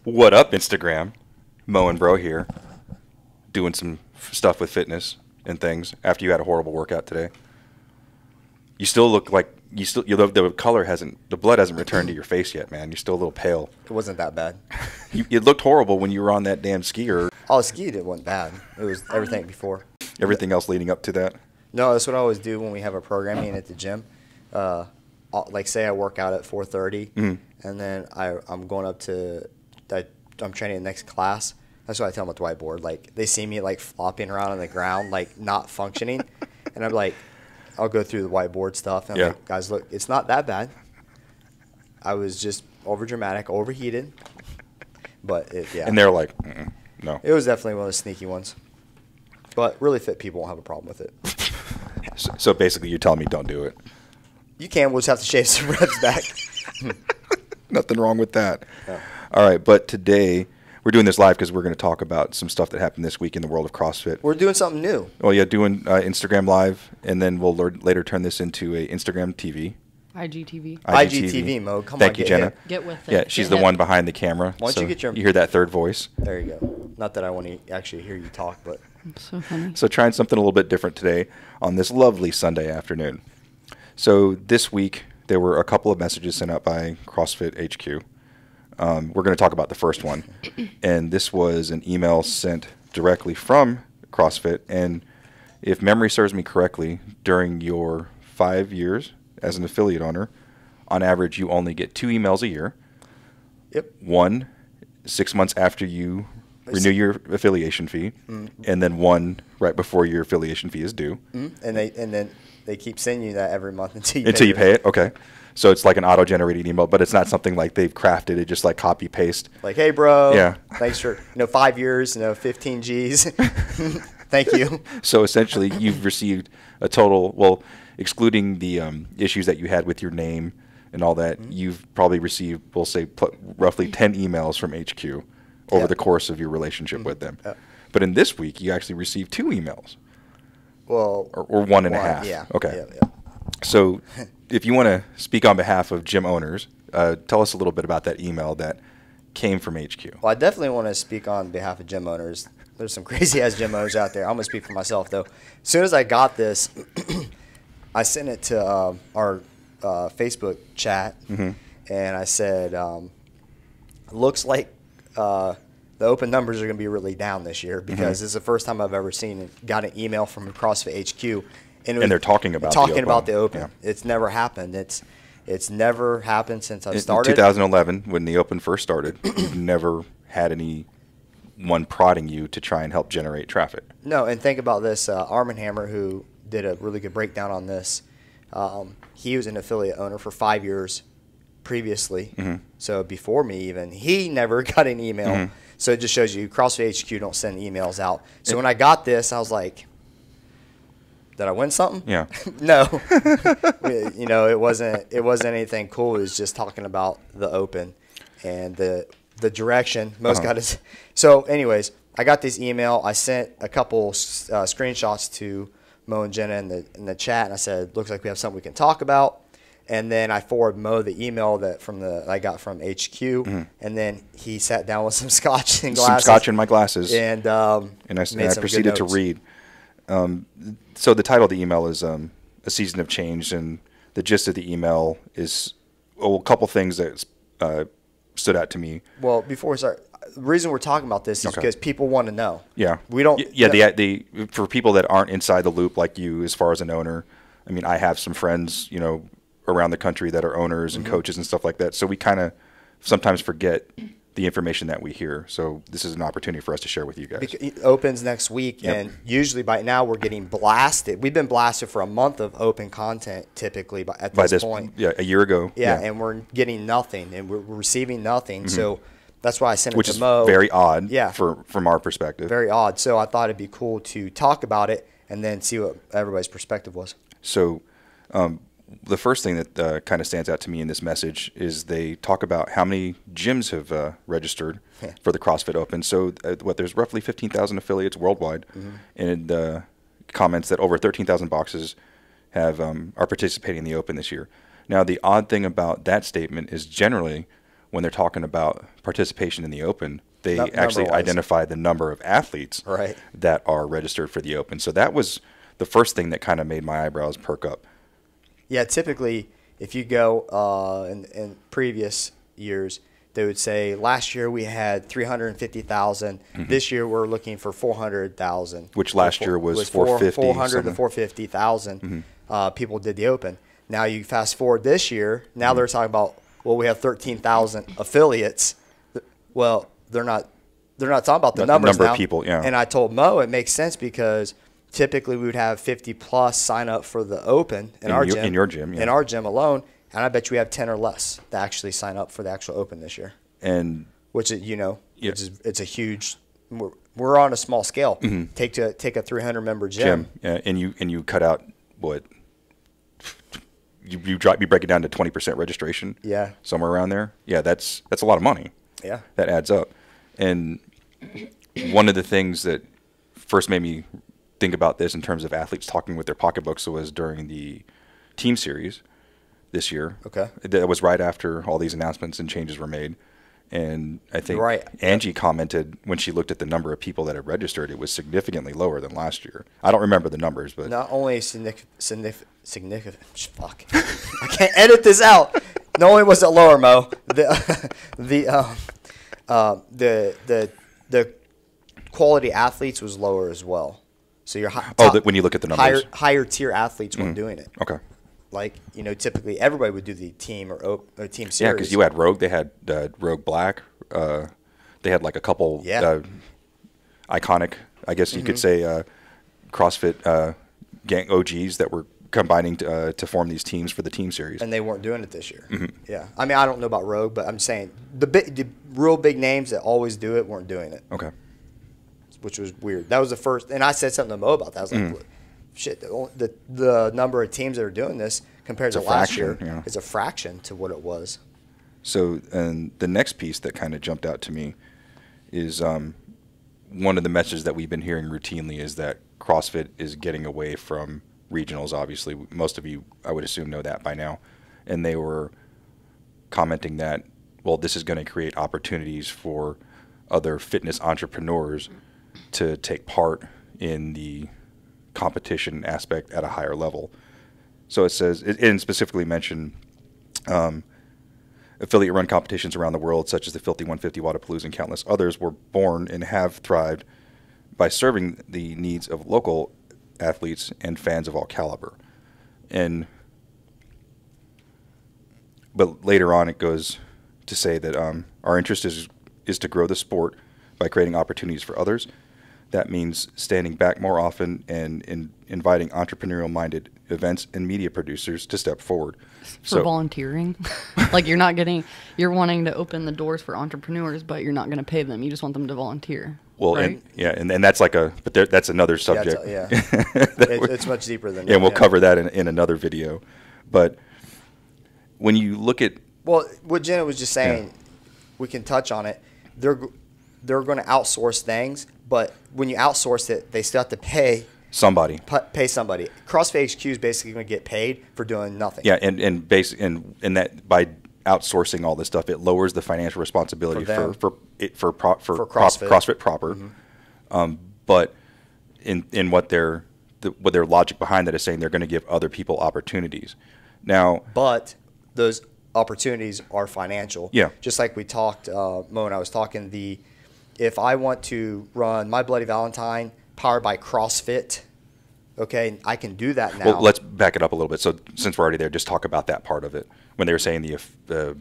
What up, Instagram? Mo and Bro here, doing some stuff with fitness and things after you had a horrible workout today. You still look like the blood hasn't returned to your face yet, man. You're still a little pale. It wasn't that bad. It looked horrible when you were on that damn skier. Oh, skied, it wasn't bad. It was everything before. Everything else leading up to that? No, that's what I always do when we have a programming at the gym. Like, say I work out at 4:30, and then I'm going up to I'm training the next class. That's what I tell them at the whiteboard. Like, they see me, like, flopping around on the ground, like, not functioning. And I'm like, I'll go through the whiteboard stuff. And I'm like, guys, look, it's not that bad. I was just overdramatic, overheated. But, yeah. And they're like, no. It was definitely one of the sneaky ones. But really fit people won't have a problem with it. So basically you're telling me don't do it. You can. We'll just have to shave some reps back. Nothing wrong with that. Yeah. All right, but today we're doing this live because we're going to talk about some stuff that happened this week in the world of CrossFit. We're doing something new. Oh, yeah, doing Instagram Live, and then we'll later turn this into a Instagram TV. IGTV. IGTV mode. Come on, Thank you, Jenna. Get with it. Yeah, she's the one behind the camera. Why don't you get your... You hear that third voice? There you go. Not that I want to actually hear you talk, but... So funny. So trying something a little bit different today on this lovely Sunday afternoon. So this week, there were a couple of messages sent out by CrossFit HQ. We're going to talk about the first one. And this was an email sent directly from CrossFit. And if memory serves me correctly, during your 5 years as an affiliate owner, on average, you only get 2 emails a year. Yep. One 6 months after you renew your affiliation fee, and then one right before your affiliation fee is due. And then they keep sending you that every month until you pay it. Okay. So it's like an auto-generated email, but it's not something like they've crafted it, just like copy-paste. Like, hey, bro. Yeah. Thanks for 5 years, 15 G's. Thank you. So essentially, you've received a total, well, excluding the issues that you had with your name and all that, you've probably received, we'll say, roughly 10 emails from HQ over the course of your relationship with them. But in this week, you actually received 2 emails. Well, or one and a half. Yeah. Okay. Yeah. So if you want to speak on behalf of gym owners, tell us a little bit about that email that came from HQ. Well, I definitely want to speak on behalf of gym owners. There's some crazy-ass gym owners out there. I'm going to speak for myself, though. As soon as I got this, I sent it to our Facebook chat, and I said, looks like the open numbers are going to be really down this year because this is the first time I've ever got an email from CrossFit HQ. And they're talking about the open. Yeah. It's never happened. It's never happened since I've started. In 2011, when the open first started, you've never had anyone prodding you to try and help generate traffic. No, and think about this. Arm & Hammer, who did a really good breakdown on this, he was an affiliate owner for 5 years previously. So before me even, he never got an email. So it just shows you CrossFit HQ don't send emails out. So when I got this, I was like, did I win something? Yeah. No. It wasn't anything cool. It was just talking about the open and the direction. Most got it. So anyways, I got this email. I sent a couple screenshots to Mo and Jenna in the chat, and I said, looks like we have something we can talk about. And then I forwarded Mo the email that I got from HQ, and then he sat down with some scotch and glasses. Some scotch in my glasses. And I proceeded to read. So the title of the email is A Season of Change, and the gist of the email is a couple things that stood out to me. Well, before we start, the reason we're talking about this is because people want to know. Yeah. We don't. Yeah. For people that aren't inside the loop like you, as far as an owner, I mean, I have some friends, around the country that are owners and coaches and stuff like that. So we kind of sometimes forget the information that we hear. So this is an opportunity for us to share with you guys. It opens next week, and usually by now we're getting blasted. We've been blasted for a month of open content typically at this point. Yeah, a year ago. Yeah, and we're getting nothing, and we're receiving nothing. So that's why I sent it to Mo. Which is very odd from our perspective. Very odd. So I thought it'd be cool to talk about it and then see what everybody's perspective was. So the first thing that kind of stands out to me in this message is they talk about how many gyms have registered for the CrossFit Open. So there's roughly 15,000 affiliates worldwide, and comments that over 13,000 boxes are participating in the Open this year. Now, the odd thing about that statement is generally when they're talking about participation in the Open, they actually Number-wise. identify the number of athletes Right. that are registered for the Open. So that was the first thing that kind of made my eyebrows perk up. Yeah, typically, if you go in previous years, they would say last year we had 350,000. This year we're looking for 400,000. Which last year was 450 400 to something. 450,000 people did the Open. Now you fast forward this year. Now they're talking about, well, we have 13,000 affiliates. Well, they're not talking about the numbers number now. of people, yeah. And I told Mo it makes sense because typically we would have 50 plus sign up for the Open in our gym. In your gym, yeah. In our gym alone. And I bet you we have 10 or less that actually sign up for the actual Open this year. And Which is, Yeah. which is, it's a huge. We're on a small scale. Take a 300 member gym. yeah, and you cut out what you break it down to 20% registration. Yeah. Somewhere around there. Yeah, that's a lot of money. Yeah. That adds up. And one of the things that first made me think about this in terms of athletes talking with their pocketbooks was during the team series this year. Okay. That was right after all these announcements and changes were made. And I think Right. Angie commented when she looked at the number of people that had registered, it was significantly lower than last year. I don't remember the numbers, but Not only significant. Fuck. I can't edit this out. Not only was it lower, Mo. The quality athletes was lower as well. So your when you look at the numbers. higher tier athletes weren't doing it. Okay. Like, typically everybody would do the team or team series. Yeah, because you had Rogue. They had Rogue Black. They had like a couple iconic, I guess you could say, CrossFit gang OGs that were combining to form these teams for the team series. And they weren't doing it this year. Yeah. I mean, I don't know about Rogue, but I'm saying the real big names that always do it weren't doing it. Okay. Which was weird. That was the first, and I said something to Mo about that. I was like, shit, the number of teams that are doing this compared to last year is a fraction to what it was. So, and the next piece that kind of jumped out to me is one of the messages that we've been hearing routinely is that CrossFit is getting away from regionals. Obviously, most of you, I would assume, know that by now. And they were commenting that, well, this is going to create opportunities for other fitness entrepreneurs to take part in the competition aspect at a higher level. So it says, and specifically mentioned affiliate-run competitions around the world, such as the Filthy 150, Wadapalooza, and countless others, were born and have thrived by serving the needs of local athletes and fans of all caliber. But later on, it goes to say that our interest is to grow the sport by creating opportunities for others. That means standing back more often and inviting entrepreneurial-minded events and media producers to step forward. For volunteering. Like you're wanting to open the doors for entrepreneurs, but you're not going to pay them. You just want them to volunteer. Well, right? and that's that's another subject. It's much deeper than that. And we'll cover that in another video. But when you look at... Well, what Jenna was just saying, we can touch on it. They're going to outsource things, but when you outsource it, they still have to pay somebody. Pay somebody. CrossFit HQ is basically going to get paid for doing nothing. Yeah, and that by outsourcing all this stuff, it lowers the financial responsibility for CrossFit proper. But in what their logic behind that is saying, they're going to give other people opportunities. Now, but those opportunities are financial. Yeah. Just like we talked, Mo and I was talking, if I want to run My Bloody Valentine powered by CrossFit, okay, I can do that now. Well, let's back it up a little bit. So since we're already there, just talk about that part of it. When they were saying the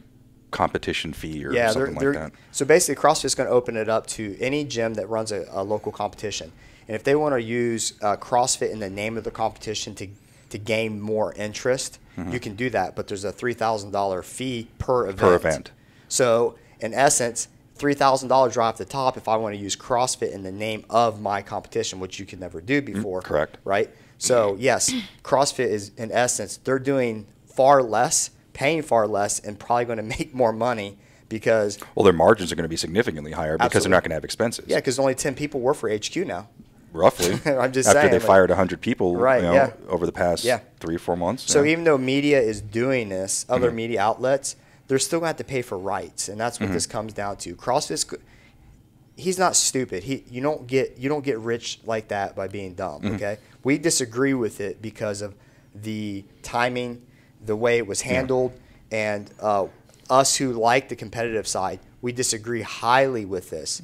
competition fee or something like that. So basically, CrossFit's going to open it up to any gym that runs a local competition. And if they want to use CrossFit in the name of the competition to gain more interest, you can do that. But there's a $3,000 fee per event. So in essence, $3,000 right off the top if I want to use CrossFit in the name of my competition, which you could never do before. Correct. Right? So, yes, CrossFit is, in essence, they're doing far less, paying far less, and probably going to make more money because... Well, their margins are going to be significantly higher because they're not going to have expenses. Yeah, because only 10 people work for HQ now. Roughly. I'm just After saying. they fired 100 people right, over the past 3 or 4 months. So even though media is doing this, other media outlets, they're still going to have to pay for rights, and that's what this comes down to. CrossFit's he's not stupid. You don't get rich like that by being dumb. Okay, we disagree with it because of the timing, the way it was handled, and us who like the competitive side, we disagree highly with this.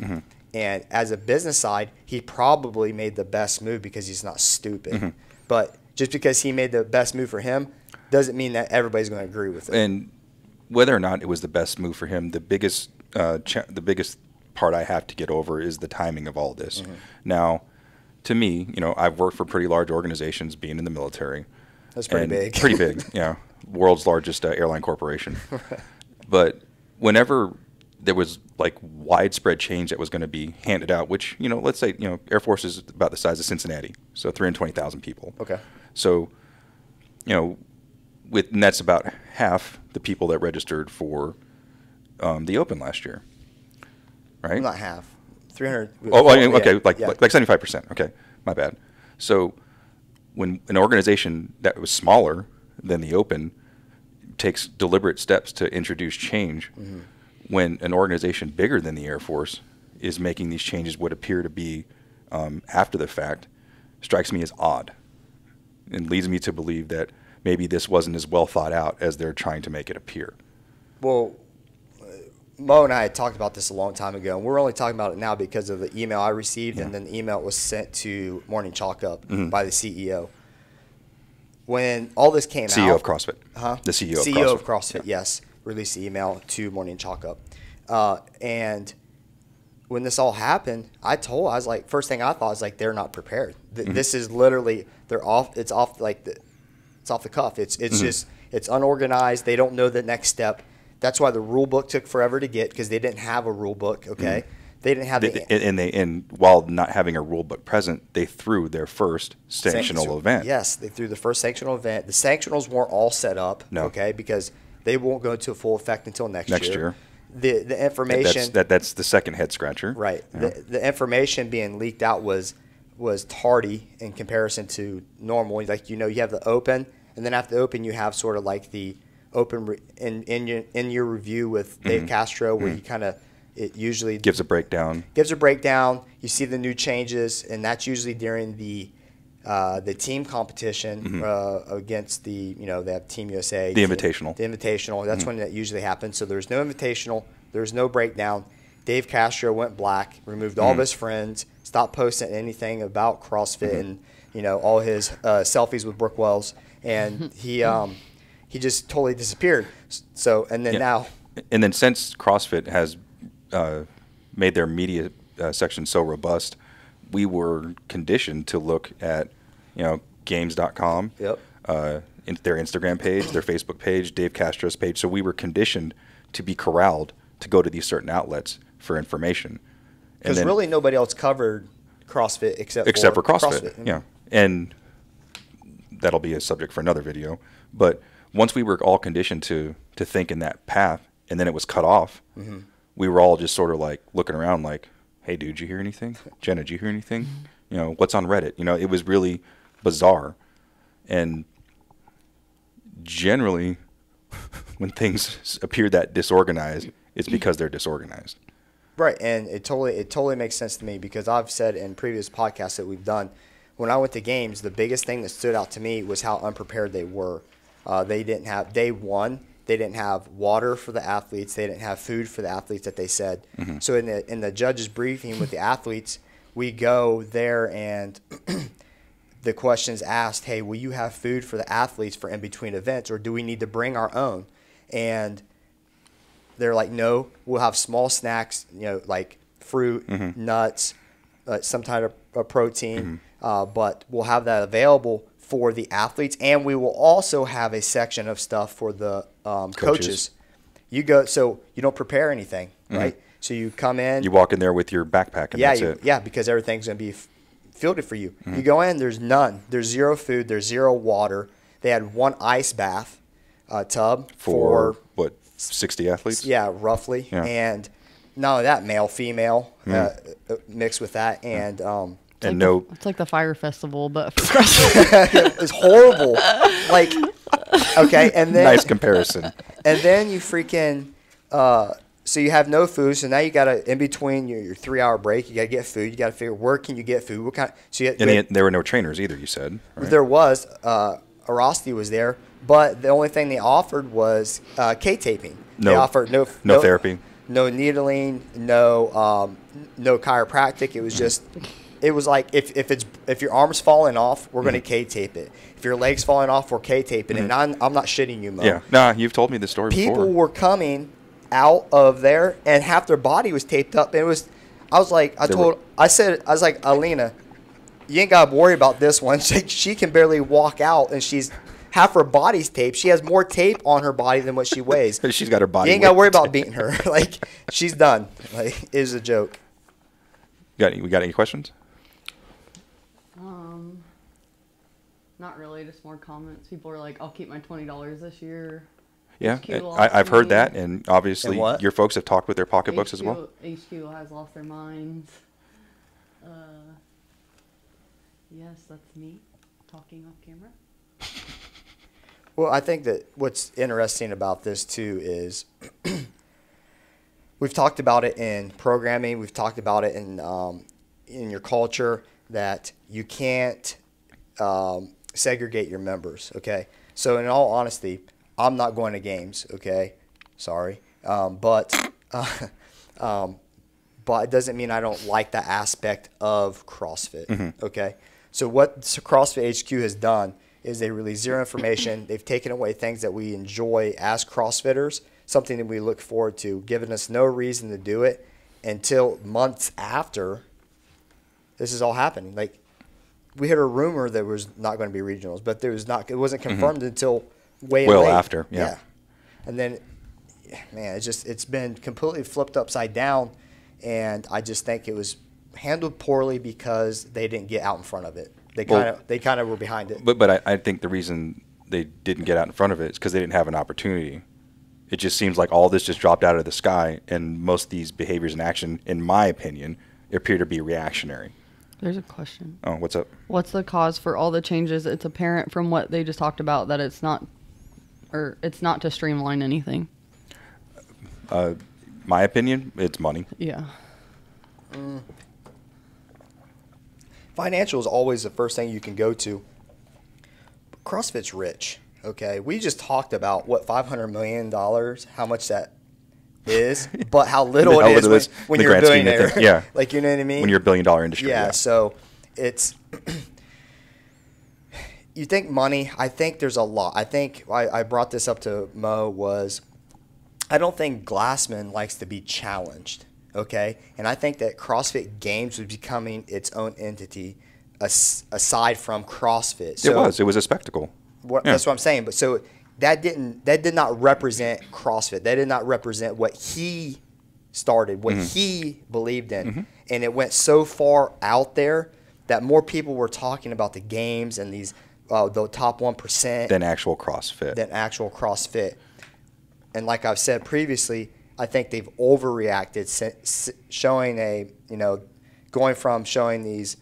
And as a business side, he probably made the best move because he's not stupid. But just because he made the best move for him doesn't mean that everybody's going to agree with it. And whether or not it was the best move for him, the biggest part I have to get over is the timing of all this. Now, to me, I've worked for pretty large organizations, being in the military. That's pretty big. Pretty big, yeah. World's largest airline corporation. But whenever there was like widespread change that was going to be handed out, which, let's say, Air Force is about the size of Cincinnati, so 320,000 people. Okay. So, and that's about half the people that registered for the Open last year, right? Not half. 300. Oh, okay, yeah, like 75%. Okay, my bad. So when an organization that was smaller than the Open takes deliberate steps to introduce change, when an organization bigger than the Air Force is making these changes, what appear to be after the fact, strikes me as odd and leads me to believe that maybe this wasn't as well thought out as they're trying to make it appear. Well, Mo and I had talked about this a long time ago, and we're only talking about it now because of the email I received, and then the email was sent to Morning Chalk Up by the CEO. When all this came out... CEO of CrossFit. The CEO of CrossFit, yes. Released the email to Morning Chalk Up. And when this all happened, first thing I thought was like, they're not prepared. This is literally, it's off the cuff. It's just, it's unorganized. They don't know the next step. That's why the rule book took forever to get, because they didn't have a rule book, okay? They didn't have and while not having a rule book present, they threw their first sanctional event. Yes, they threw the first sanctional event. The sanctionals weren't all set up, okay, because they won't go into full effect until next year. The information that's the second head scratcher. Right. Yeah. The information being leaked out was tardy in comparison to normal. Like, you have the Open, and then after the Open you have sort of like the Open in your review with Dave Castro, where you kind of, it usually gives a breakdown. You see the new changes, and that's usually during the team competition against the, they have Team USA. The Invitational. The Invitational. That's when that usually happens. So there's no Invitational. There's no breakdown. Dave Castro went black, removed all of his friends, stopped posting anything about CrossFit and, all his selfies with Brooke Wells. And he just totally disappeared. So, and then now. And then since CrossFit has made their media section so robust, we were conditioned to look at, games.com, their Instagram page, their Facebook page, Dave Castro's page. So we were conditioned to be corralled to go to these certain outlets for information. Because really nobody else covered CrossFit except for CrossFit. Yeah. And that'll be a subject for another video. But once we were all conditioned to think in that path, and then it was cut off, we were all just sort of like looking around like, hey, dude, did you hear anything? Jenna, did you hear anything? What's on Reddit? It was really bizarre. And generally, when things appear that disorganized, it's because they're disorganized. Right, and it totally makes sense to me, because I've said in previous podcasts that we've done, when I went to games, the biggest thing that stood out to me was how unprepared they were. They didn't have, day one, they didn't have water for the athletes. They didn't have food for the athletes that they said. So in the judge's briefing with the athletes, we go there and the question's asked, hey, will you have food for the athletes for in between events, or do we need to bring our own? And they're like, no, we'll have small snacks, like fruit, nuts, some type of protein, but we'll have that available for the athletes, and we will also have a section of stuff for the coaches. You go, so you don't prepare anything, right? So you come in, you walk in there with your backpack, and that's it. Yeah, because everything's going to be fielded for you. You go in, there's none. There's zero food. There's zero water. They had one ice bath tub for what, 60 athletes? Yeah, roughly. Yeah. And not only that, male, female mixed with that, and it's like the fire festival, but for CrossFit. It's horrible. Like, okay, and then nice comparison. And then you freaking, so you have no food. So now you got to, in between your 3-hour break, you got to get food. You got to figure where can you get food? What kind? So you And there were no trainers either. You said right? There was Arosty was there, but the only thing they offered was K-taping. They offered no therapy, no needling, no chiropractic. It was just. It was like if your arm's falling off, we're going to K-tape it. If your leg's falling off, we're K-taping it. And I'm not shitting you, Mo. Yeah, nah, you've told me this story before. People were coming out of there, and half their body was taped up. I was like, I was like, Alina, you ain't got to worry about this one. She can barely walk out, and half her body's taped. She has more tape on her body than what she weighs. She's got her body. You ain't got to worry about beating her. Like, she's done. Like, it was a joke. We got any questions? Not really, just more comments. People are like, I'll keep my $20 this year. Yeah, I've heard that, and obviously And your folks have talked with their pocketbooks as well. HQ has lost their minds. Yes, that's me talking off camera. Well, I think that what's interesting about this too is we've talked about it in programming. We've talked about it in your culture that you can't segregate your members. Okay, so in all honesty, I'm not going to games. Okay, sorry, but it doesn't mean I don't like the aspect of CrossFit. Mm-hmm. Okay, so what CrossFit HQ has done is they release zero information. They've taken away things that we enjoy as CrossFitters, something that we look forward to, giving us no reason to do it until months after this is all happening. Like, we heard a rumor there was not going to be regionals, but it wasn't confirmed until way well late. After, yeah. And then, man, it's been completely flipped upside down, and I just think it was handled poorly because they didn't get out in front of it. They kind of were behind it. But I think the reason they didn't get out in front of it is because they didn't have an opportunity. It just seems like all this just dropped out of the sky, and most of these behaviors in action, in my opinion, appear to be reactionary. There's a question. Oh, what's up? What's the cause for all the changes? It's apparent from what they just talked about that it's not to streamline anything. My opinion, it's money. Yeah. Financial is always the first thing you can go to. CrossFit's rich, okay? We just talked about, $500 million, how much that is, but how little it is when you're a billionaire. Yeah. Like, you know what I mean? When you're a $1 billion industry. Yeah, so it's – you think money, I think there's a lot. I think I brought this up to Mo was I don't think Glassman likes to be challenged. Okay, and I think that CrossFit Games was becoming its own entity aside from CrossFit. So it was a spectacle. That's what I'm saying. But so that did not represent CrossFit. That did not represent what he started, what he believed in, and it went so far out there that more people were talking about the games and these the top 1% than actual CrossFit. And like I've said previously, I think they've overreacted, going from showing these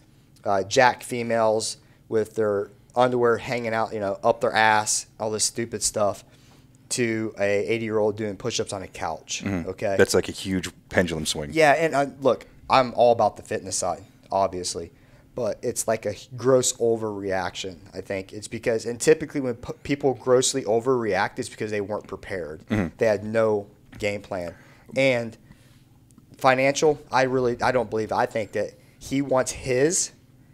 jacked females with their underwear hanging out, up their ass, all this stupid stuff, to a 80-year-old doing push-ups on a couch. Okay, that's like a huge pendulum swing. Yeah, and look, I'm all about the fitness side, obviously, but it's like a gross overreaction. I think it's because, and typically when people grossly overreact, it's because they weren't prepared. They had no game plan. And financial, I don't believe. I think that he wants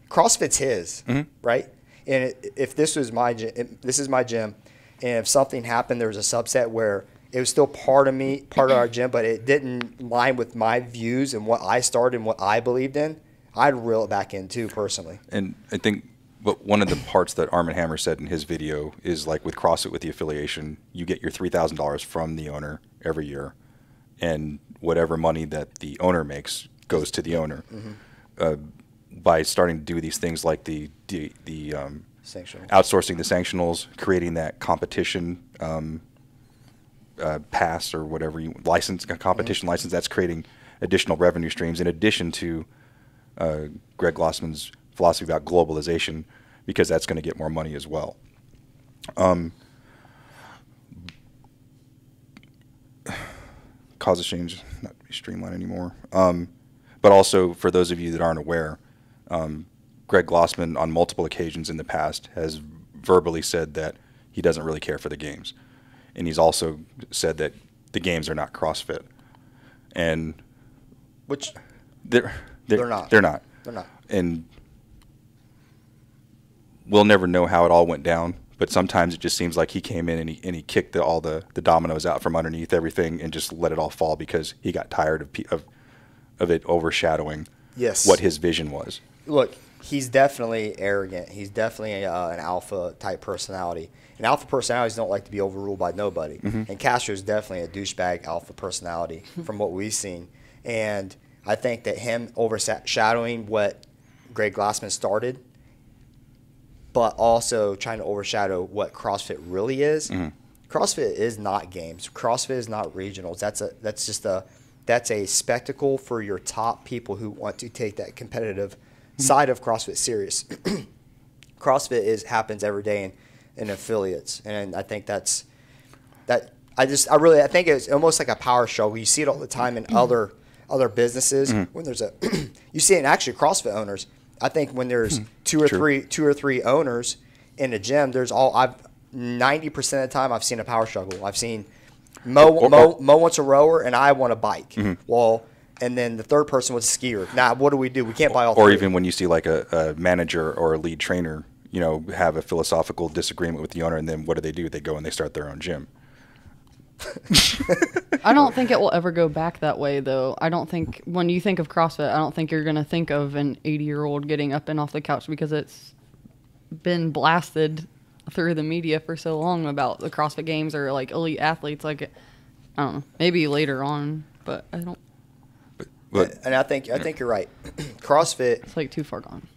CrossFit's his, right? And if this was my gym, this is my gym, and if something happened, there was a subset where it was still part of our gym, but it didn't line with my views and what I started and what I believed in, I'd reel it back in too, personally. And I think one of the parts that Arm & Hammer said in his video is, like, with CrossFit, with the affiliation, you get your $3,000 from the owner every year, and whatever money that the owner makes goes to the owner. By starting to do these things like the outsourcing the sanctionals, creating that competition pass or whatever competition license, that's creating additional revenue streams in addition to Greg Glassman's philosophy about globalization, because that's going to get more money as well. cause a change not to be streamlined anymore. But also, for those of you that aren't aware, Greg Glassman on multiple occasions in the past has verbally said that he doesn't really care for the games. And he's also said that the games are not CrossFit. And Which they're not. They're not. And we'll never know how it all went down, but sometimes it just seems like he came in and he kicked all the dominoes out from underneath everything and just let it all fall because he got tired of it overshadowing what his vision was. Look, he's definitely arrogant. He's definitely an alpha type personality. And alpha personalities don't like to be overruled by nobody. And Castro is definitely a douchebag alpha personality from what we've seen. And I think that him overshadowing what Greg Glassman started, but also trying to overshadow what CrossFit really is. CrossFit is not games. CrossFit is not regionals. That's a spectacle for your top people who want to take that competitive side of CrossFit serious. CrossFit happens every day in affiliates, and I think I think it's almost like a power struggle. You see it all the time in other businesses when there's you see it in actually CrossFit owners. I think when there's two or three owners in a gym, 90% of the time I've seen a power struggle. I've seen Mo wants a rower and I want a bike. Well, and then the third person was a skier. Now, what do? We can't buy all three. Or even when you see like a manager or a lead trainer, have a philosophical disagreement with the owner, and then what do? They go and they start their own gym. I don't think it will ever go back that way, though. I don't think when you think of CrossFit, I don't think you're going to think of an 80-year-old getting up and off the couch because it's been blasted through the media for so long about the CrossFit Games or like elite athletes. Like, I don't know, maybe later on, but I don't. And I think you're right. CrossFit, it's like too far gone.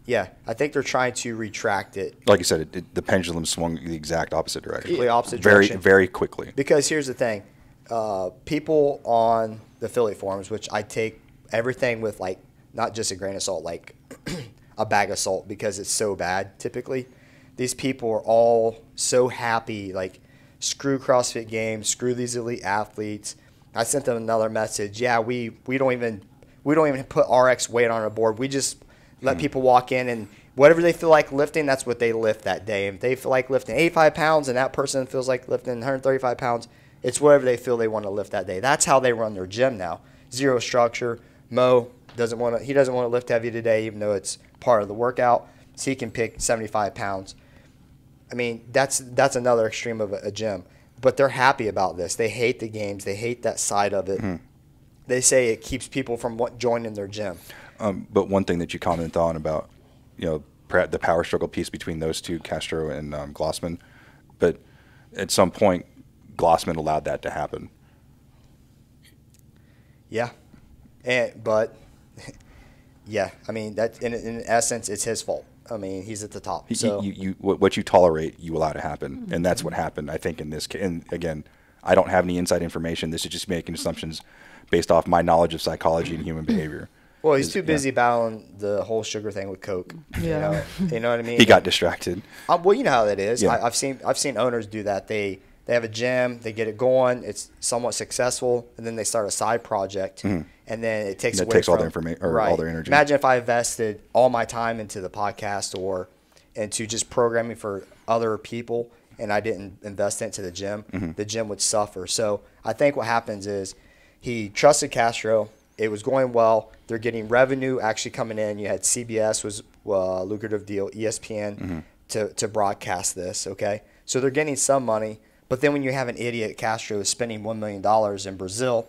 Yeah, I think they're trying to retract it. Like you said, the pendulum swung the exact opposite direction. Completely opposite direction. Very quickly. Because here's the thing. People on the affiliate forums, which I take everything with, like, not just a grain of salt, like a bag of salt because it's so bad typically. These people are all so happy, like, screw CrossFit Games, screw these elite athletes. I sent them another message. Yeah, we don't even put RX weight on our board. We just let people walk in and whatever they feel like lifting, that's what they lift that day. If they feel like lifting 85 pounds and that person feels like lifting 135 pounds, it's whatever they feel they want to lift that day. That's how they run their gym now. Zero structure. Mo doesn't want to lift heavy today, even though it's part of the workout. So he can pick 75 pounds. I mean, that's another extreme of a gym. But they're happy about this. They hate the games. They hate that side of it. They say it keeps people from joining their gym. But one thing that you commented on about, the power struggle piece between those two, Castro and Glassman, but at some point, Glassman allowed that to happen. Yeah, but yeah, I mean that in essence, it's his fault. I mean, he's at the top. So what you tolerate, you allow to happen, and that's what happened. I think in this case, and again, I don't have any inside information. This is just making assumptions based off my knowledge of psychology and human behavior. Well, he's too busy battling the whole sugar thing with Coke. Yeah. You know what I mean? He got distracted. Well, you know how that is. Yeah. I've seen owners do that. They have a gym, they get it going, it's somewhat successful, and then they start a side project, and then it takes away all their information or all their energy. Imagine if I invested all my time into the podcast or into just programming for other people, and I didn't invest into the gym. The gym would suffer. So I think what happens is he trusted Castro. It was going well. They're getting revenue actually coming in. You had CBS was a lucrative deal, ESPN to broadcast this, okay? So they're getting some money. But then when you have an idiot, Castro is spending $1 million in Brazil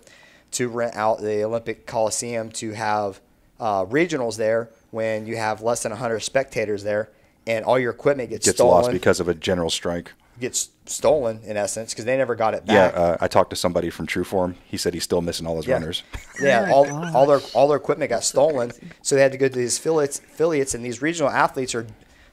to rent out the Olympic Coliseum to have regionals there when you have less than 100 spectators there and all your equipment gets stolen. Lost because of a general strike. Gets stolen in essence because they never got it back. Yeah, I talked to somebody from Trueform. He said he's still missing all his runners. Yeah, all their equipment got stolen, so they had to go to these affiliates, and these regional athletes they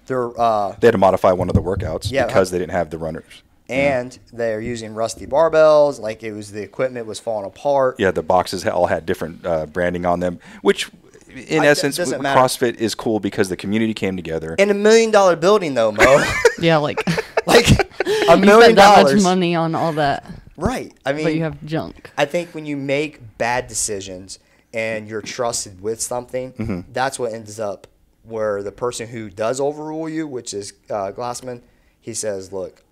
had to modify one of the workouts because they didn't have the runners. And they're using rusty barbells, like the equipment was falling apart. Yeah, the boxes all had different branding on them, which in essence, CrossFit is cool because the community came together. In $1 million building, though, Mo. Yeah, like $1 million. Spent that much money on all that. Right. I mean, but you have junk. I think when you make bad decisions and you're trusted with something, that's what ends up where the person who does overrule you, which is Glassman, he says, look,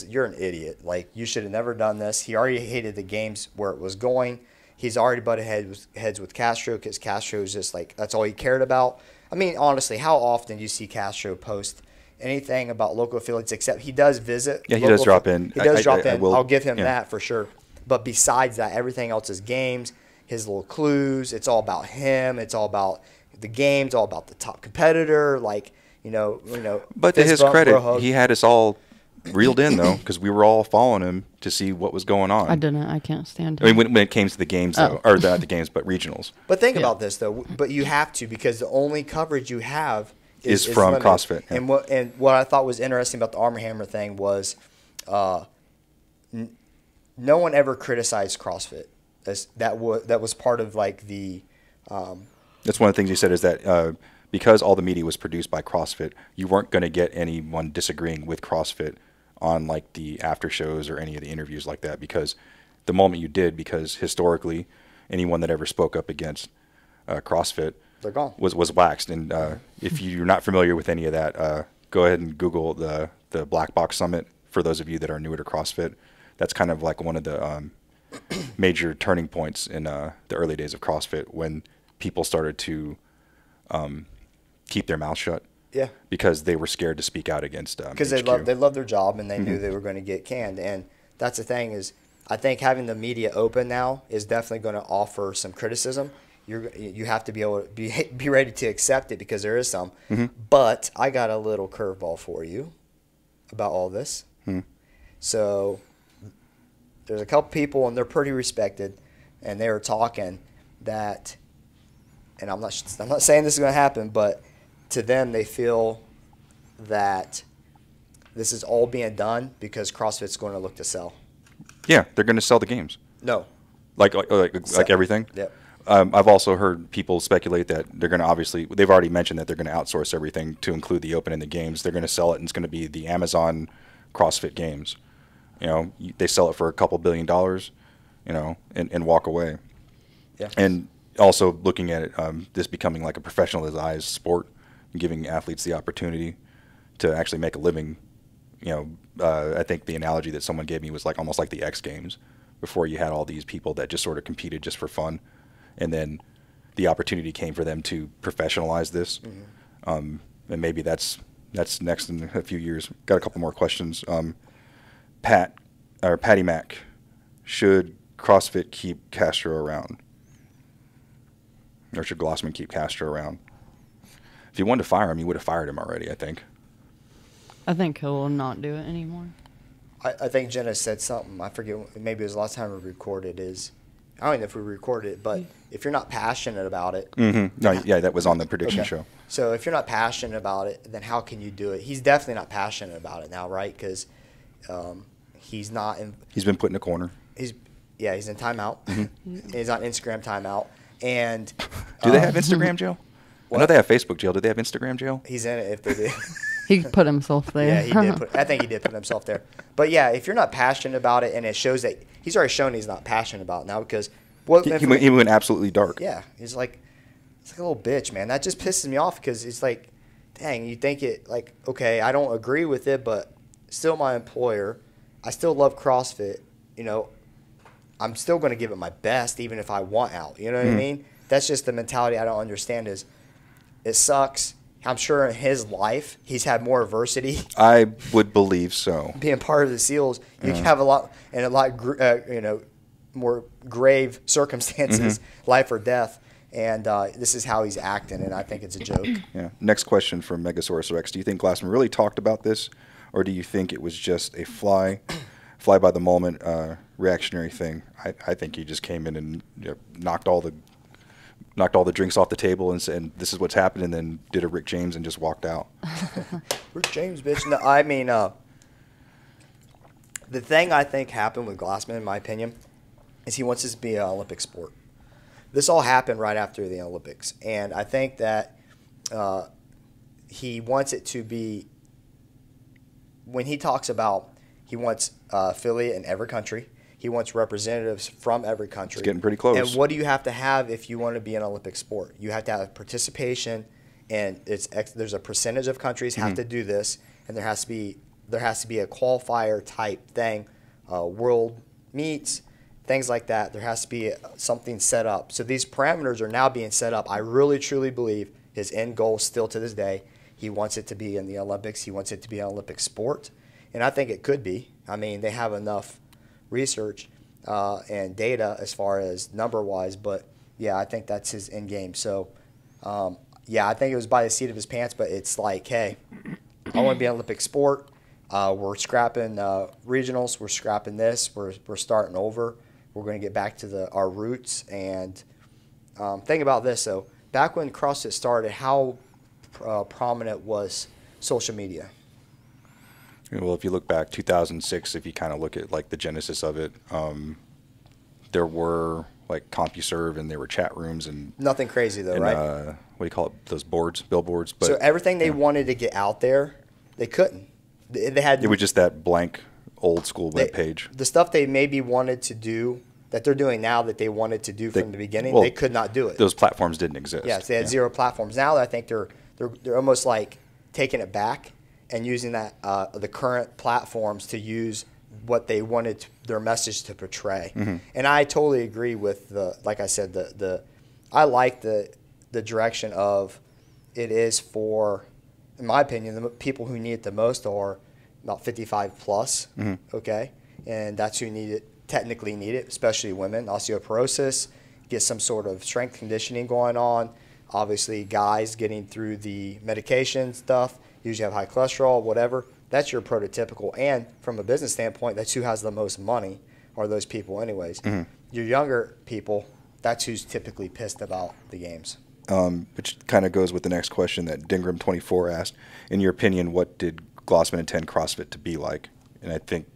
you're an idiot. Like, you should have never done this. He already hated the games where it was going. He's already butted heads with Castro because Castro is just like, that's all he cared about. I mean, honestly, how often do you see Castro post anything about local affiliates, except he does visit? Yeah, he does drop in. He does drop in. I'll give him that for sure. But besides that, everything else is games, his little clues. It's all about him. It's all about the games, all about the top competitor. Like, you know. But to his credit, he had us all reeled in, though, because we were all following him to see what was going on. I didn't. I can't stand him. I mean, when it came to the games, though, or not the games, but regionals. But think about this, though. But you have to, because the only coverage you have is from limited. CrossFit. Yeah. And what I thought was interesting about the Arm & Hammer thing was no one ever criticized CrossFit. That was part of like the. That's one of the things he said is that because all the media was produced by CrossFit, you weren't going to get anyone disagreeing with CrossFit on like the after shows or any of the interviews like that, because the moment you did, because historically anyone that ever spoke up against CrossFit They're gone. was waxed. And if you're not familiar with any of that, go ahead and Google the Black Box Summit for those of you that are newer to CrossFit. That's kind of like one of the major turning points in the early days of CrossFit, when people started to keep their mouth shut. Yeah. Because they were scared to speak out against because they love their job, and they knew they were going to get canned. And that's the thing is, I think having the media open now is definitely going to offer some criticism. You have to be able to be ready to accept it, because there is some. But I got a little curveball for you about all this. So there's a couple people, and they're pretty respected, and they were talking that, and I'm not saying this is going to happen, but to them, they feel that this is all being done because CrossFit's going to look to sell. Yeah, they're going to sell the games. No. Like everything? Yep. I've also heard people speculate that they're going to they've already mentioned that they're going to outsource everything to include the Open and the games. They're going to sell it, and it's going to be the Amazon CrossFit Games. You know, they sell it for a couple $2 billion, you know, and walk away. Yeah. And also looking at it, this becoming like a professionalized sport, and giving athletes the opportunity to actually make a living. You know, I think the analogy that someone gave me was like almost like the X Games. Before, you had all these people that just sort of competed just for fun, and then the opportunity came for them to professionalize this. And maybe that's next in a few years. Got a couple more questions. Patty Mac, should CrossFit keep Castro around, or should Glassman keep Castro around? If he wanted to fire him, he would have fired him already, I think. I think he'll not do it anymore. I think Jenna said something. I forget. Maybe it was the last time we recorded. I don't know if we recorded it, but if you're not passionate about it. No, yeah, that was on the prediction show. So if you're not passionate about it, then how can you do it? He's definitely not passionate about it now, right? Because he's not. He's been put in a corner. He's in timeout. He's on Instagram timeout. And do they have Instagram jail? I know they have Facebook jail. Do they have Instagram jail? He's in it if they do. He put himself there. Yeah, he did. I think he did put himself there. But yeah, if you're not passionate about it, and it shows that he's already shown he's not passionate about it now, because he went absolutely dark. Yeah, it's like a little bitch, man. That just pisses me off, because it's like, dang, you think it like, okay, I don't agree with it, but still my employer. I still love CrossFit. You know, I'm still going to give it my best, even if I want out. You know what I mean? That's just the mentality I don't understand. Is it sucks. I'm sure in his life he's had more adversity. I would believe so. Being part of the SEALs, you have a lot more grave circumstances, life or death, and this is how he's acting, and I think it's a joke. Yeah. Next question from Megasaurus Rex: do you think Glassman really talked about this, or do you think it was just a fly by the moment reactionary thing? I think he just came in and knocked all the drinks off the table and said, "This is what's happened," and then did a Rick James and just walked out. Rick James, bitch. No, I mean, the thing I think happened with Glassman, in my opinion, is he wants this to be an Olympic sport. This all happened right after the Olympics, and I think that he wants it to be. When he talks about he wants affiliate in every country, He wants representatives from every country. It's getting pretty close. And what do you have to have if you want to be an Olympic sport? You have to have participation, and there's a percentage of countries have to do this, and there has to be a qualifier type thing, world meets, things like that. There has to be something set up. So these parameters are now being set up. I really, truly believe his end goal still to this day, he wants it to be in the Olympics. He wants it to be an Olympic sport. And I think it could be. I mean, they have enough research and data as far as number-wise. But, yeah, I think that's his end game. So, yeah, I think it was by the seat of his pants. But it's like, hey, I want to be an Olympic sport. We're scrapping regionals. We're scrapping this. We're starting over. We're going to get back to our roots. And think about this, though. Back when CrossFit started, how prominent was social media? Well, if you look back 2006, if you kind of look at like the genesis of it, there were like CompuServe and there were chat rooms and nothing crazy though, right? What do you call it? Those billboards. But so everything they wanted to get out there, they couldn't. They had. It was just that blank old school web page. The stuff they maybe wanted to do that they're doing now that they wanted to do from the beginning, they could not do it. Those platforms didn't exist. Yes, they had zero platforms. Now I think they're almost like taking it back and using that the current platforms to use what they wanted their message to portray. And I totally agree with like I said, I like the direction of it is for, in my opinion, the people who need it the most are about 55 plus, okay? And that's who technically need it, especially women. Osteoporosis, get some sort of strength conditioning going on. Obviously, guys getting through the medication stuff, usually have high cholesterol, whatever. That's your prototypical. And from a business standpoint, that's who has the most money, are those people anyways. Your younger people, that's who's typically pissed about the games. Which kind of goes with the next question that Dingram24 asked. In your opinion, what did Glassman intend CrossFit to be like? And I think,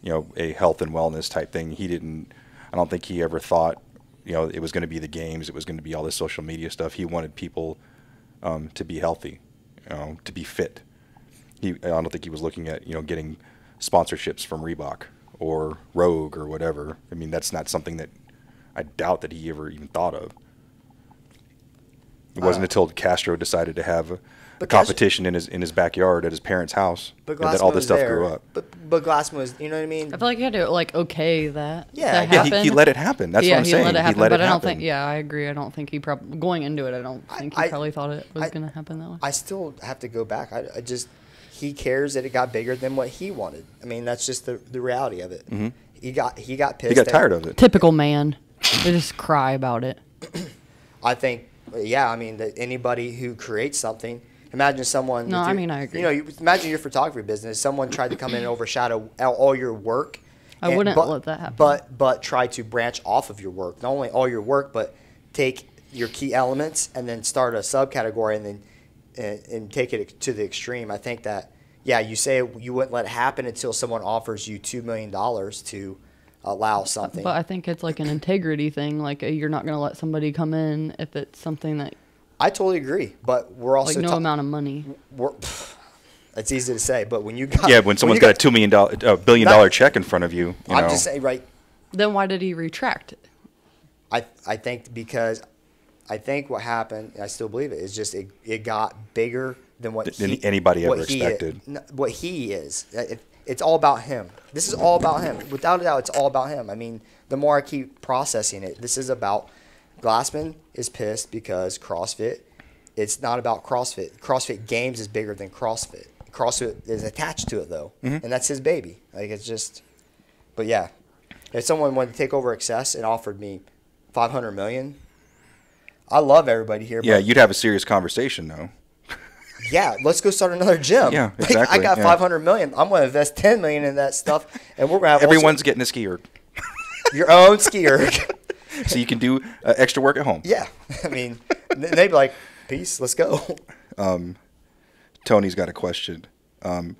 a health and wellness type thing. I don't think he ever thought, it was going to be the games. It was going to be all this social media stuff. He wanted people to be healthy, to be fit. I don't think he was looking at, getting sponsorships from Reebok or Rogue or whatever. I mean, that's not something that I doubt that he ever even thought of. It wasn't until Castro decided to have a competition in his backyard at his parents' house that all this stuff grew up. But Glassman was, you know what I mean? I feel like he had to okay that. Yeah, he let it happen. That's what I'm saying. He let it happen. But I don't think. Yeah, I agree. I don't think he going into it. I don't think he probably thought it was going to happen that way. I still have to go back. I just he cares that it got bigger than what he wanted. I mean, that's just the reality of it. He got pissed. He got tired of it. Typical man. They just cry about it. I think. Yeah, I mean, that anybody who creates something. Imagine someone. No, I mean, I agree. Imagine your photography business. Someone tried to come in and overshadow all your work. I wouldn't let that happen. But try to branch off of your work. Not only all your work, but take your key elements and then start a subcategory and take it to the extreme. I think that, yeah, you say you wouldn't let it happen until someone offers you $2 million to allow something. But I think it's like an integrity thing. Like you're not going to let somebody come in if it's something that. I totally agree, but we're also like no amount of money. It's easy to say, but when you got when someone's got a $2 billion check in front of you, I'm just saying, right? Then why did he retract it? I think because I think what happened, and I still believe it, is just it got bigger than what anybody ever expected. What he is. It's all about him. This is all about him. Without a doubt, it's all about him. I mean, the more I keep processing it, this is about Glassman is pissed because CrossFit, it's not about CrossFit. CrossFit Games is bigger than CrossFit. CrossFit is attached to it, though, and that's his baby. Like, it's just – but, yeah, if someone wanted to take over Access and offered me $500 million, I love everybody here. Yeah, you'd have a serious conversation, though. Yeah, let's go start another gym. Yeah, exactly. I got $500 million. I'm going to invest $10 million in that stuff, and we're going to have everyone's getting a ski erg. Your own ski erg. So you can do extra work at home. Yeah, I mean, they'd be like, "Peace, let's go." Tony's got a question. I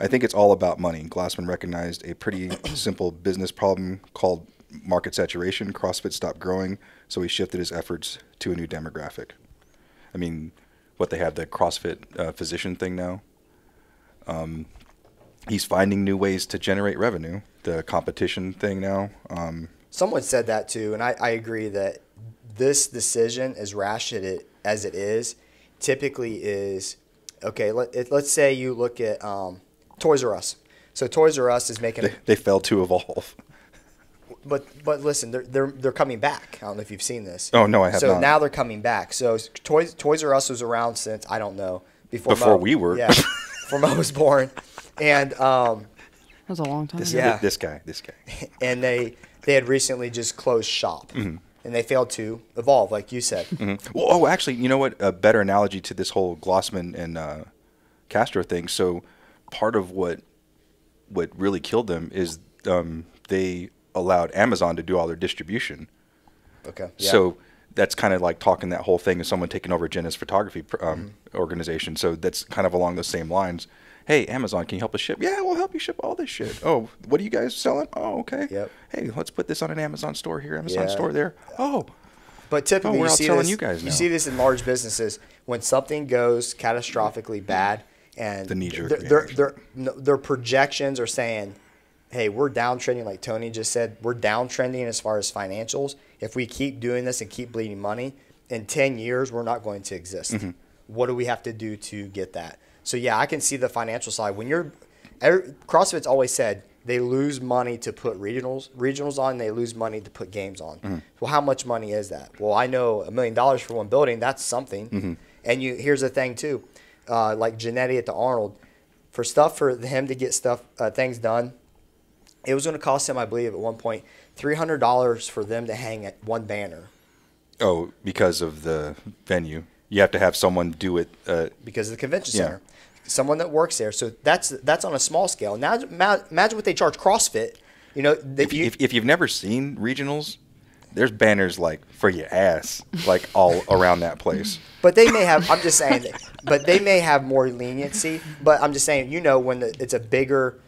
think it's all about money. Glassman recognized a pretty simple business problem called market saturation. CrossFit stopped growing, so he shifted his efforts to a new demographic. I mean, what they have, the CrossFit physician thing now. He's finding new ways to generate revenue the competition thing now. Someone said that too, and I agree that this decision, as rash as it is, typically is, okay, let's say you look at Toys R Us. So Toys R Us is making They failed to evolve. But listen, they're coming back. I don't know if you've seen this. Oh, no, I have not. So now they're coming back. So Toys R Us was around since, I don't know, before we were. Yeah, before Mo was born. And That was a long time ago. Yeah. This guy. and they had recently just closed shop. Mm-hmm. And they failed to evolve, like you said. Mm-hmm. Well, actually, you know what? A better analogy to this whole Glassman and Castro thing. So part of what really killed them is they allowed Amazon to do all their distribution. Okay. Yeah. So that's kind of like talking that whole thing of someone taking over Jenna's photography organization. So that's kind of along the same lines. Hey, Amazon, can you help us ship? Yeah, we'll help you ship all this shit. Oh, what are you guys selling? Oh, okay. Yep. Hey, let's put this on an Amazon store here, Amazon Yeah. store there. Oh. But typically, we're you see outselling this. you guys now. You see this in large businesses when something goes catastrophically bad, and The knee-jerk their projections are saying, "Hey, we're downtrending." Like Tony just said, we're downtrending as far as financials. If we keep doing this and keep bleeding money, in 10 years, we're not going to exist. Mm-hmm. What do we have to do to get that? So yeah, I can see the financial side. CrossFit's always said they lose money to put regionals on, they lose money to put games on. Mm-hmm. Well, how much money is that? Well, I know $1 million for one building, that's something. Mm-hmm. And here's the thing too, like Genetti at the Arnold, for him to get things done, it was going to cost him, I believe, at one point, $300 for them to hang at one banner. Oh, because of the venue. You have to have someone do it. Because of the convention Yeah. center. Someone that works there. So that's on a small scale. Now imagine what they charge CrossFit. You know, If you've never seen regionals, there's banners like for your ass, like all around that place. but they may have. I'm just saying. But they may have more leniency. But I'm just saying. You know, when it's a bigger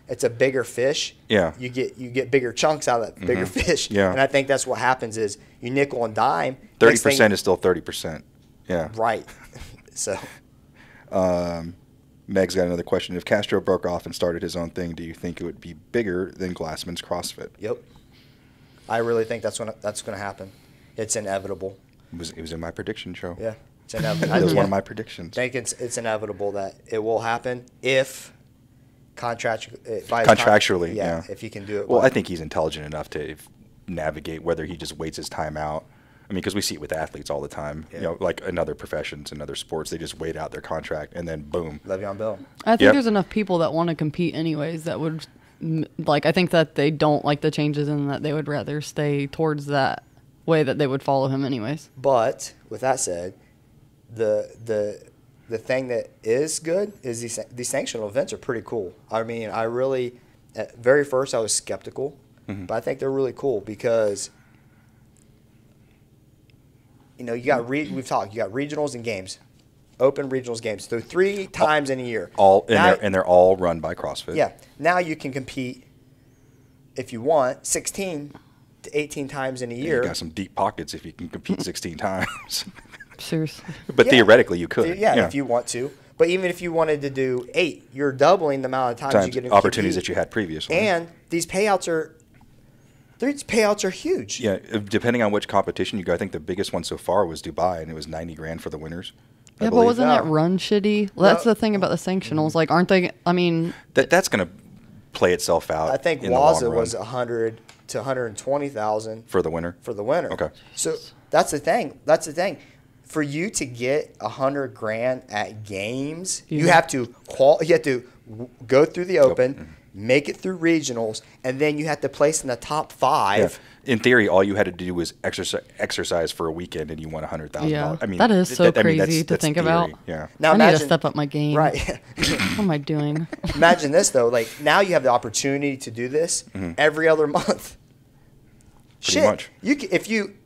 fish. Yeah. You get bigger chunks out of that bigger fish. Yeah. And I think that's what happens is you nickel and dime. 30% is still 30%. Yeah. Right. So. Meg's got another question. If Castro broke off and started his own thing, do you think it would be bigger than Glassman's CrossFit? Yep. I really think that's going to happen. It's inevitable. It was in my prediction show. Yeah. It's inevitable. That was one of my predictions. I think it's inevitable that it will happen if Contractually, yeah. If you can do it. Well, I think he's intelligent enough to navigate whether he just waits his time out. I mean, because we see it with athletes all the time. Yeah. You know, like in other professions and other sports, they just wait out their contract and then boom. Le'Veon Bell. I think Yep. there's enough people that want to compete anyways that would, I think that they don't like the changes and that they would rather stay towards that way that they would follow him anyways. But with that said, the thing that is good is these sanctional events are pretty cool. I mean, I really, at very first I was skeptical, but I think they're really cool because, you know, you got regionals and games, open regionals games. So 3 times in a year. They're all run by CrossFit. Yeah. Now you can compete, if you want, 16 to 18 times in a year. You got some deep pockets if you can compete 16 times. Seriously. But Yeah. theoretically, you could. Yeah, if you want to. But even if you wanted to do 8, you're doubling the amount of times you get to opportunities compete. that you had previously. And these payouts are huge. Yeah, depending on which competition you go, I think the biggest one so far was Dubai, and it was $90,000 for the winners. I Yeah, but believe. wasn't No. that run shitty? Well, that's the thing about the sanctionals. Like, aren't they? I mean, That's going to play itself out. I think in the long Waza run was 100 to 120,000 for the winner. for the winner. Okay. So that's the thing. For you to get $100,000 at games, you Yeah. have to go through the open, make it through regionals, and then you have to place in the top 5. In theory, all you had to do was exercise for a weekend, and you won $100,000. yeah, I mean, that is so crazy to that's think theory. about. Yeah. Now I need to imagine, step up my game. right? What am I doing? Imagine this though. Like now you have the opportunity to do this every other month. Pretty much.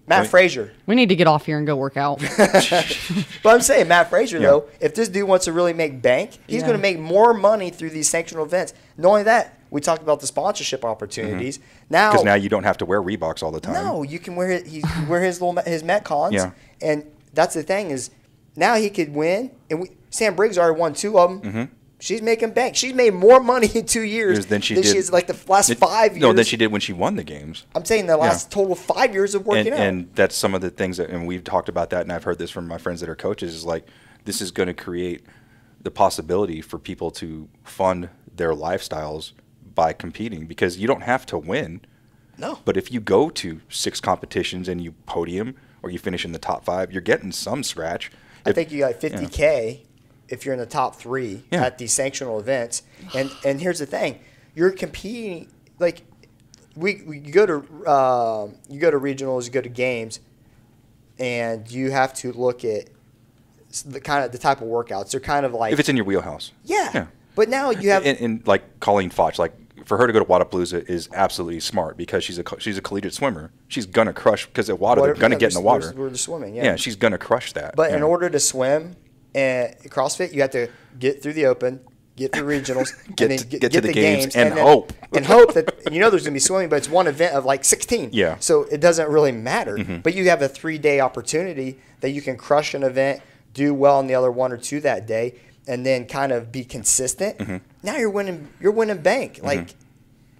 Matt Right. Frazier. We need to get off here and go work out. But I'm saying Matt Frazier Yeah. though, if this dude wants to really make bank, he's Yeah. going to make more money through these sanctional events. Not only that, we talked about the sponsorship opportunities. Now, Because now you don't have to wear Reeboks all the time. no, you can wear his his Metcons. Yeah. And that's the thing is now he could win. And Sam Briggs already won 2 of them. She's making bank. She's made more money in 2 years than she did. She's like the last 5 years. No, than she did when she won the games. I'm saying the last total 5 years of working out. And that's some of the things that, and we've talked about that, and I've heard this from my friends that are coaches, is like, this is going to create the possibility for people to fund their lifestyles by competing, because you don't have to win. No. But if you go to 6 competitions and you podium or you finish in the top 5, you're getting some scratch. I think you got $50K if you're in the top 3 at these sanctional events. And here's the thing, you're competing like you go to regionals, you go to games, and you have to look at the type of workouts. They're kind of like, if it's in your wheelhouse. Yeah. But now you have and like Colleen Foch, like for her to go to Wodapalooza is absolutely smart, because she's a collegiate swimmer. She's gonna crush, because at Wada they're gonna get in the water. We're swimming, Yeah, she's gonna crush that. But in order to swim and CrossFit, you have to get through the open, get through regionals, get and then to the games and then, hope. And hope that there's gonna be swimming, but it's one event of like 16. Yeah. So it doesn't really matter. But you have a 3-day opportunity that you can crush an event, do well in the other 1 or 2 that day, and then kind of be consistent. Now you're winning bank. Like,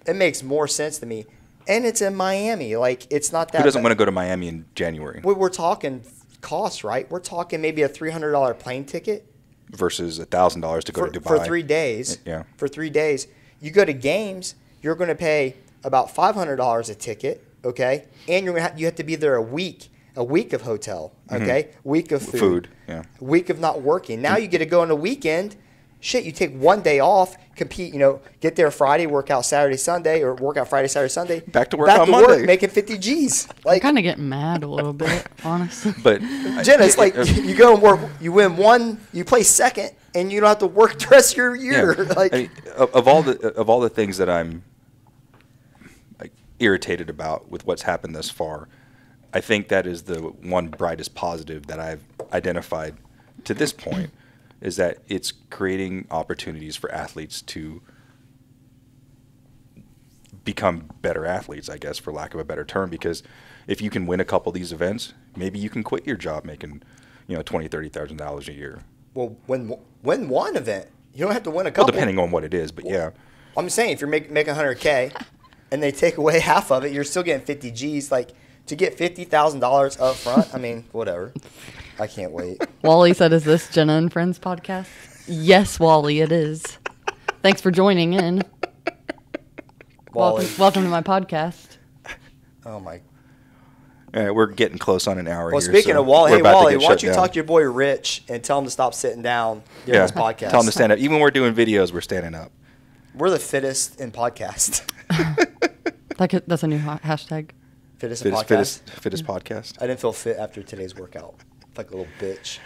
it makes more sense to me. And it's in Miami. Like, it's not that. Who doesn't want to go to Miami in January? We're talking costs, right? We're talking maybe a $300 plane ticket versus $1,000 to go to Dubai for 3 days. Yeah. For 3 days, you go to games, you're going to pay about $500 a ticket, okay? And you have to be there a week of hotel, okay? Week of food. Yeah. Week of not working. Now you get to go on a weekend. Shit, you take 1 day off, compete, get there Friday, work out Saturday, Sunday, or work out Friday, Saturday, Sunday. Back to work on Monday. Making 50 G's. I'm kind of getting mad a little bit, honestly. But Jenna, it's like you go and work, you win one, you play second, and you don't have to work the rest of your year. Yeah. Like, I mean, of all the things that I'm like irritated about with what's happened thus far, I think that is the one brightest positive that I've identified to this point, is that it's creating opportunities for athletes to become better athletes, I guess, for lack of a better term. Because if you can win a couple of these events, maybe you can quit your job making, $20,000, $30,000 a year. well, win one event. You don't have to win a couple. Well, depending on what it is, but yeah. I'm saying if you're making $100K and they take away half of it, you're still getting 50 G's. Like, to get $50,000 up front, I mean, whatever. I can't wait. Wally said, "Is this Jenna and Friends podcast?" Yes, Wally, it is. Thanks for joining in. Wally. Welcome to my podcast. Oh, my. All right, we're getting close on an hour Well, here. speaking so of Wally, we're hey, about to Wally, get why don't shut you down. talk to your boy Rich and tell him to stop sitting down during this podcast? Tell them to stand up. Even when we're doing videos, we're standing up. We're the fittest in podcast. That's a new hashtag. Fittest in podcast. Fittest podcast. I didn't feel fit after today's workout. Like a little bitch.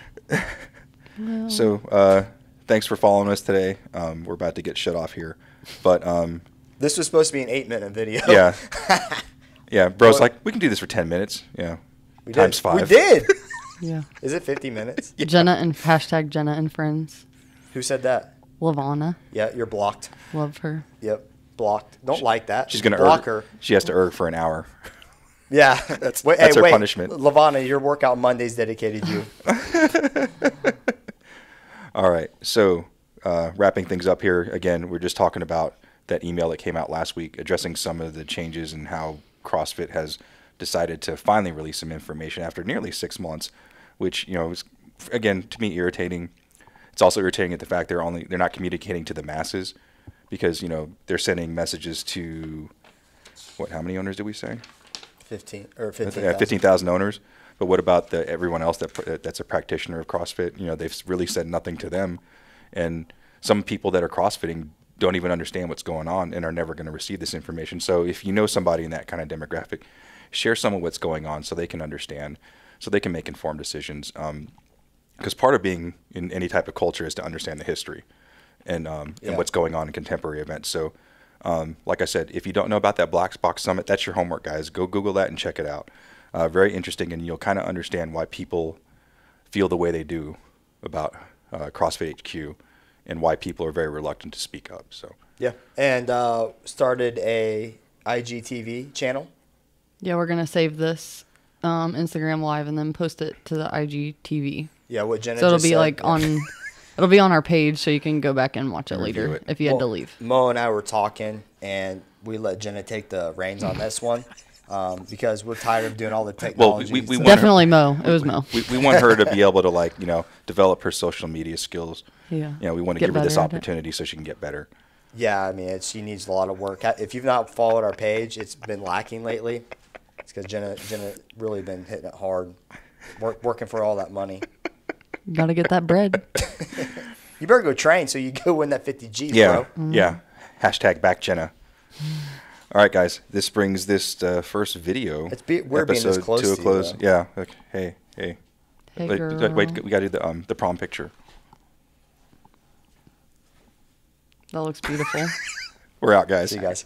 So thanks for following us today. We're about to get shut off here. But This was supposed to be an 8-minute video. yeah. Yeah, bro's like, we can do this for 10 minutes. Yeah. We Times did. 5. We did. Yeah. Is it 50 minutes? Jenna and Friends. Who said that? Lavana. Yeah, you're blocked. Love her. Yep, blocked. Don't like that. She's going to block her. She has to erg for an hour. Yeah, That's her punishment. Lavana, your workout Monday's dedicated to you. All right. So wrapping things up here, again, we're just talking about that email that came out last week addressing some of the changes and how CrossFit has decided to finally release some information after nearly 6 months, which, is, again, to me, irritating. It's also irritating at the fact they're not communicating to the masses, because, they're sending messages to, how many owners did we say? 15,000. 15,000 owners. But what about everyone else that's a practitioner of CrossFit? They've really said nothing to them. And some people that are CrossFitting don't even understand what's going on and are never going to receive this information. So if you know somebody in that kind of demographic, share some of what's going on so they can understand, so they can make informed decisions. Because part of being in any type of culture is to understand the history and what's going on in contemporary events. So like I said, if you don't know about that Black Box Summit, that's your homework, guys. Go Google that and check it out. Very interesting, and you'll kind of understand why people feel the way they do about CrossFit HQ and why people are very reluctant to speak up. So Yeah, and started a IGTV channel. Yeah, we're gonna save this Instagram Live and then post it to the IGTV. Yeah, what Jenna So it'll just be said. like on It'll be on our page, so you can go back and watch it And review later it. if you had to leave. Mo and I were talking, and we let Jenna take the reins on this one because we're tired of doing all the technology. we want Definitely Mo. It was Mo. We want her to be able to, like, develop her social media skills. Yeah. We want to Get give her this better at it. opportunity so she can get better. Yeah, I mean, she needs a lot of work. If you've not followed our page, it's been lacking lately. It's because Jenna really been hitting it hard, working for all that money. Got to get that bread. You better go train so you go win that 50 G's, Yeah, bro. yeah. Hashtag back Jenna. All right, guys. This brings this first video We're being this episode close to a to you, close. though. Yeah. Okay. Hey. Hey, Wait, girl. we got to do the prom picture. That looks beautiful. We're out, guys. See you guys.